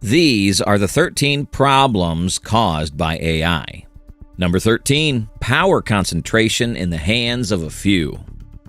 These are the 13 problems caused by AI. Number 13, power concentration in the hands of a few.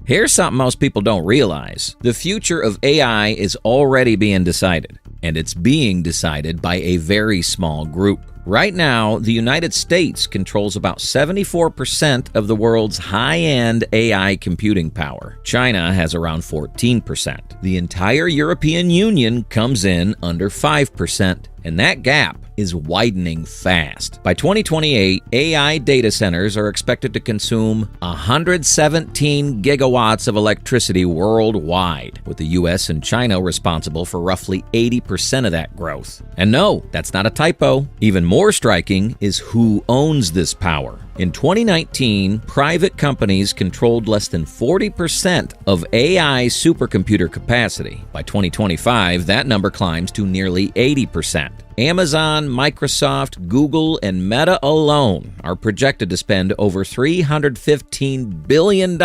Here's something most people don't realize. The future of AI is already being decided, and it's being decided by a very small group. Right now, the United States controls about 74% of the world's high-end AI computing power. China has around 14%. The entire European Union comes in under 5%, and that gap is widening fast. By 2028, AI data centers are expected to consume 117 gigawatts of electricity worldwide, with the US and China responsible for roughly 80% of that growth. And no, that's not a typo. Even more striking is who owns this power. In 2019, private companies controlled less than 40% of AI supercomputer capacity. By 2025, that number climbs to nearly 80%. Amazon, Microsoft, Google, and Meta alone are projected to spend over $315 billion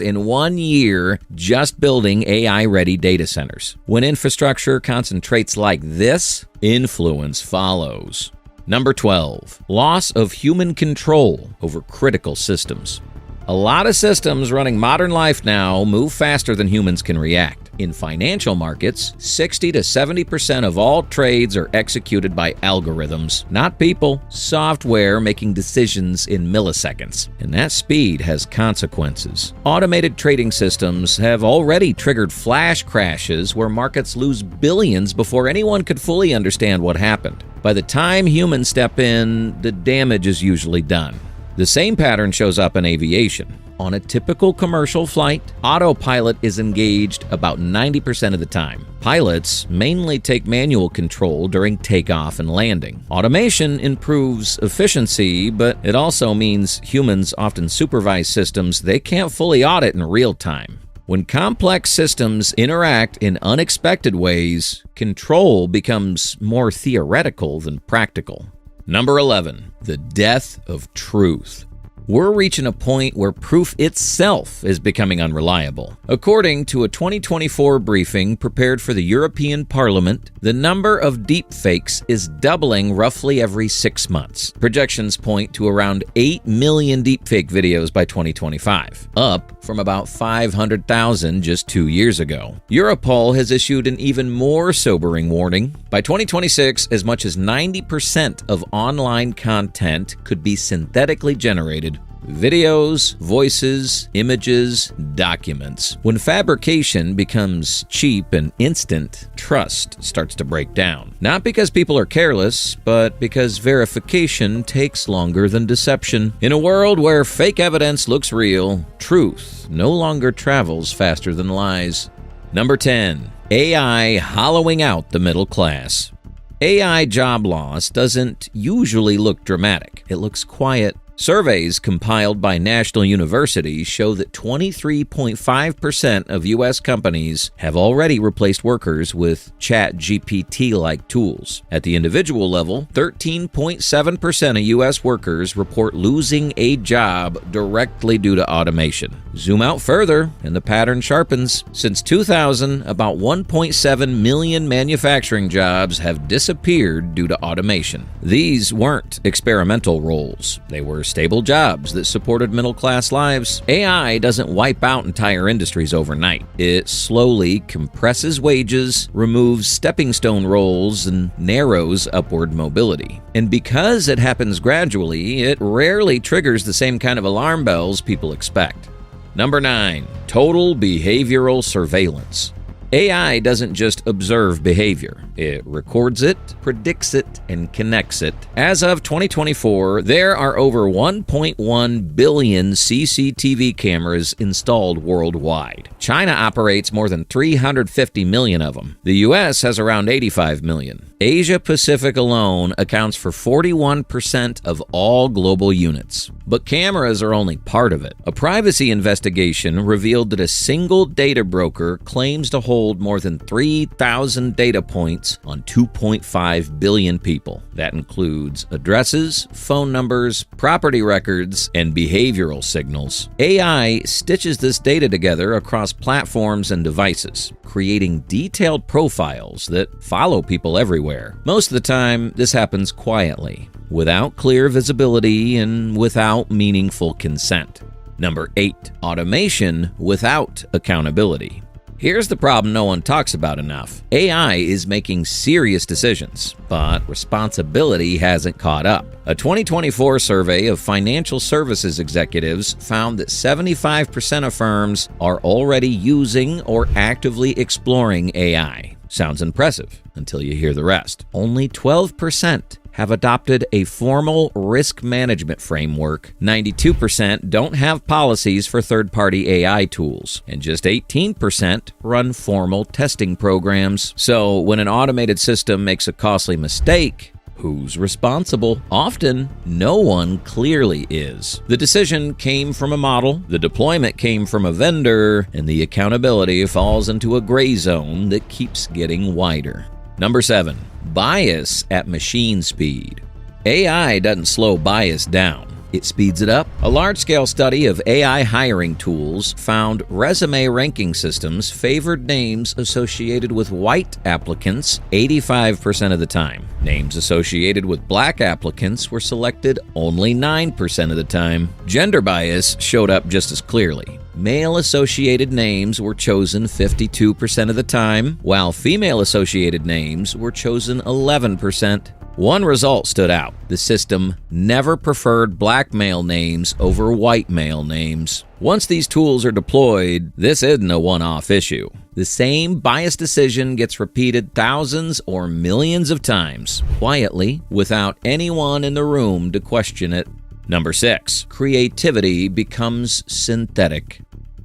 in 1 year just building AI-ready data centers. When infrastructure concentrates like this, influence follows. Number 12, loss of human control over critical systems. A lot of systems running modern life now move faster than humans can react. In financial markets, 60 to 70% of all trades are executed by algorithms, not people, software making decisions in milliseconds. And that speed has consequences. Automated trading systems have already triggered flash crashes where markets lose billions before anyone could fully understand what happened. By the time humans step in, the damage is usually done. The same pattern shows up in aviation. On a typical commercial flight, autopilot is engaged about 90% of the time. Pilots mainly take manual control during takeoff and landing. Automation improves efficiency, but it also means humans often supervise systems they can't fully audit in real time. When complex systems interact in unexpected ways, control becomes more theoretical than practical. Number 11, the death of truth. We're reaching a point where proof itself is becoming unreliable. According to a 2024 briefing prepared for the European Parliament, the number of deepfakes is doubling roughly every 6 months. Projections point to around 8 million deepfake videos by 2025, up from about 500,000 just 2 years ago. Europol has issued an even more sobering warning. By 2026, as much as 90% of online content could be synthetically generated. Videos, voices, images, documents. When fabrication becomes cheap and instant, trust starts to break down. Not because people are careless, but because verification takes longer than deception. In a world where fake evidence looks real, truth no longer travels faster than lies. Number 10, AI hollowing out the middle class. AI job loss doesn't usually look dramatic. It looks quiet. Surveys compiled by national universities show that 23.5% of U.S. companies have already replaced workers with ChatGPT-like tools. At the individual level, 13.7% of U.S. workers report losing a job directly due to automation. Zoom out further, and the pattern sharpens. Since 2000, about 1.7 million manufacturing jobs have disappeared due to automation. These weren't experimental roles. They were stable jobs that supported middle-class lives. AI doesn't wipe out entire industries overnight. It slowly compresses wages, removes stepping stone roles, and narrows upward mobility. And because it happens gradually, it rarely triggers the same kind of alarm bells people expect. Number 9, total behavioral surveillance. AI doesn't just observe behavior. It records it, predicts it, and connects it. As of 2024, there are over 1.1 billion CCTV cameras installed worldwide. China operates more than 350 million of them. The US has around 85 million. Asia Pacific alone accounts for 41% of all global units. But cameras are only part of it. A privacy investigation revealed that a single data broker claims to hold more than 3,000 data points on 2.5 billion people. That includes addresses, phone numbers, property records, and behavioral signals. AI stitches this data together across platforms and devices, creating detailed profiles that follow people everywhere. everywhere. Most of the time, this happens quietly, without clear visibility and without meaningful consent. Number 8, automation without accountability. Here's the problem no one talks about enough. AI is making serious decisions, but responsibility hasn't caught up. A 2024 survey of financial services executives found that 75% of firms are already using or actively exploring AI. Sounds impressive until you hear the rest. Only 12% have adopted a formal risk management framework, 92% don't have policies for third-party AI tools, and just 18% run formal testing programs. So when an automated system makes a costly mistake, who's responsible? Often, no one clearly is. The decision came from a model, the deployment came from a vendor, and the accountability falls into a gray zone that keeps getting wider. Number 7, bias at machine speed. AI doesn't slow bias down. It speeds it up. A large-scale study of AI hiring tools found resume ranking systems favored names associated with white applicants 85% of the time. Names associated with black applicants were selected only 9% of the time. Gender bias showed up just as clearly. Male-associated names were chosen 52% of the time, while female-associated names were chosen 11%. One result stood out. The system never preferred black male names over white male names. Once these tools are deployed, this isn't a one-off issue. The same biased decision gets repeated thousands or millions of times, quietly, without anyone in the room to question it. Number 6, creativity becomes synthetic.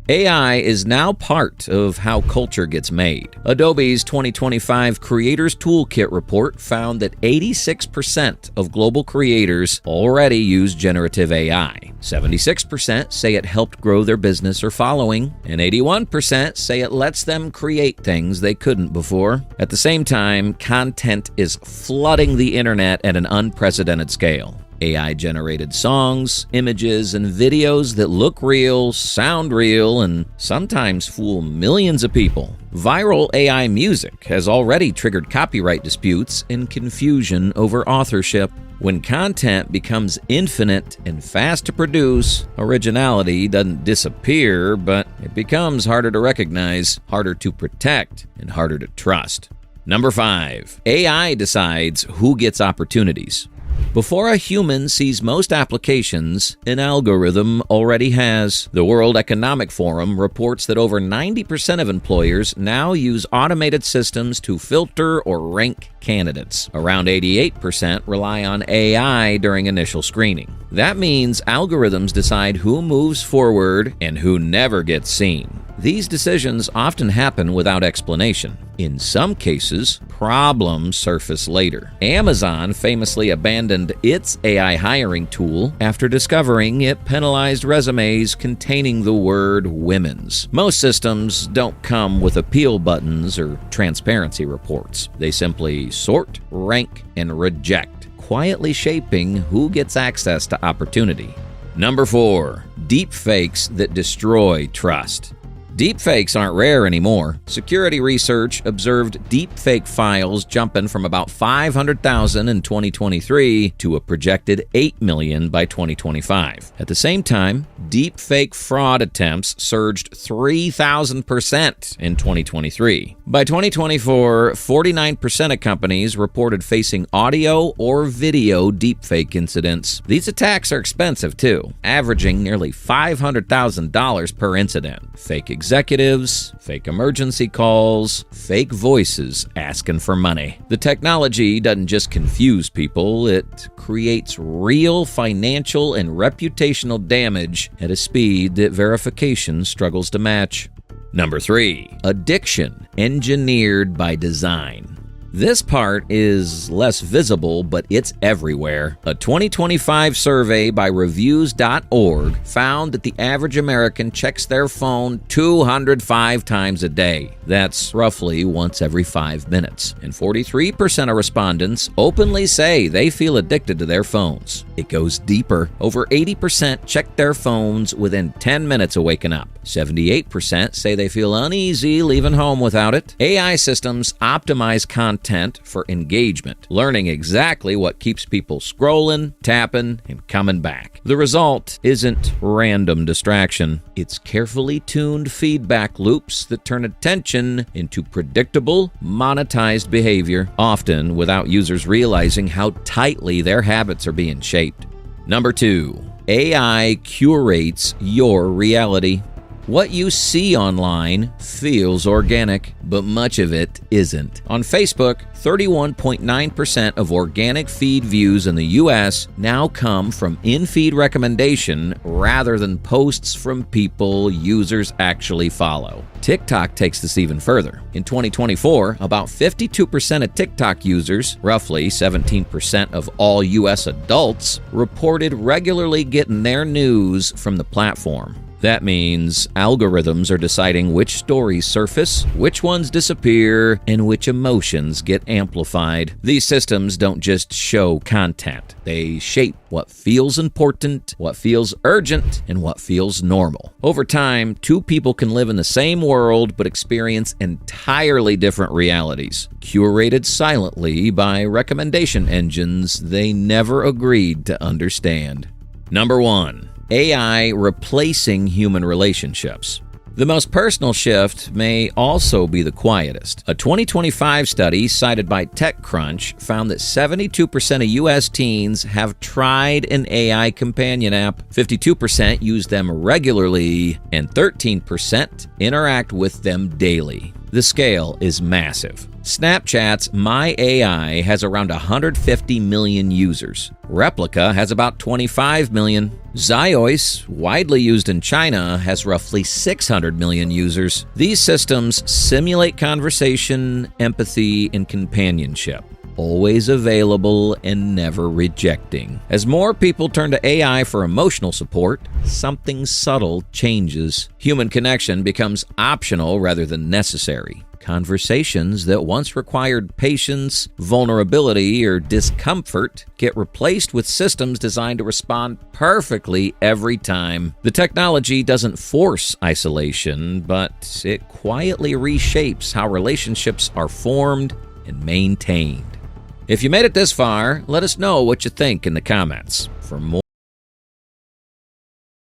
AI is now part of how culture gets made. Adobe's 2025 Creators Toolkit report found that 86% of global creators already use generative AI. 76% say it helped grow their business or following, and 81% say it lets them create things they couldn't before. At the same time, content is flooding the internet at an unprecedented scale. AI-generated songs, images, and videos that look real, sound real, and sometimes fool millions of people. Viral AI music has already triggered copyright disputes and confusion over authorship. When content becomes infinite and fast to produce, originality doesn't disappear, but it becomes harder to recognize, harder to protect, and harder to trust. Number 5, AI decides who gets opportunities. Before a human sees most applications, an algorithm already has. The World Economic Forum reports that over 90% of employers now use automated systems to filter or rank candidates. Around 88% rely on AI during initial screening. That means algorithms decide who moves forward and who never gets seen. These decisions often happen without explanation. In some cases, problems surface later. Amazon famously abandoned its AI hiring tool after discovering it penalized resumes containing the word women's. Most systems don't come with appeal buttons or transparency reports. They simply sort, rank, and reject, quietly shaping who gets access to opportunity. Number 4, deepfakes that destroy trust. Deepfakes aren't rare anymore. Security research observed deepfake files jumping from about 500,000 in 2023 to a projected 8 million by 2025. At the same time, deepfake fraud attempts surged 3,000% in 2023. By 2024, 49% of companies reported facing audio or video deepfake incidents. These attacks are expensive too, averaging nearly $500,000 per incident. Fake executives, fake emergency calls, fake voices asking for money. The technology doesn't just confuse people, it creates real financial and reputational damage at a speed that verification struggles to match. Number 3, addiction engineered by design. This part is less visible, but it's everywhere. A 2025 survey by Reviews.org found that the average American checks their phone 205 times a day. That's roughly once every 5 minutes. And 43% of respondents openly say they feel addicted to their phones. It goes deeper. Over 80% check their phones within 10 minutes of waking up. 78% say they feel uneasy leaving home without it. AI systems optimize content content for engagement, learning exactly what keeps people scrolling, tapping, and coming back. The result isn't random distraction. It's carefully tuned feedback loops that turn attention into predictable, monetized behavior, often without users realizing how tightly their habits are being shaped. Number 2. AI curates your reality. What you see online feels organic, but much of it isn't. On Facebook, 31.9% of organic feed views in the US now come from in-feed recommendation rather than posts from people users actually follow. TikTok takes this even further. In 2024, about 52% of TikTok users, roughly 17% of all US adults, reported regularly getting their news from the platform. That means algorithms are deciding which stories surface, which ones disappear, and which emotions get amplified. These systems don't just show content. They shape what feels important, what feels urgent, and what feels normal. Over time, two people can live in the same world but experience entirely different realities, curated silently by recommendation engines they never agreed to understand. Number 1. AI replacing human relationships. The most personal shift may also be the quietest. A 2025 study cited by TechCrunch found that 72% of U.S. teens have tried an AI companion app, 52% use them regularly, and 13% interact with them daily. The scale is massive. Snapchat's My AI has around 150 million users. Replica has about 25 million. Xiaoice, widely used in China, has roughly 600 million users. These systems simulate conversation, empathy, and companionship, always available and never rejecting. As more people turn to AI for emotional support, something subtle changes. Human connection becomes optional rather than necessary. Conversations that once required patience, vulnerability, or discomfort get replaced with systems designed to respond perfectly every time. The technology doesn't force isolation, but it quietly reshapes how relationships are formed and maintained. If you made it this far, let us know what you think in the comments. For more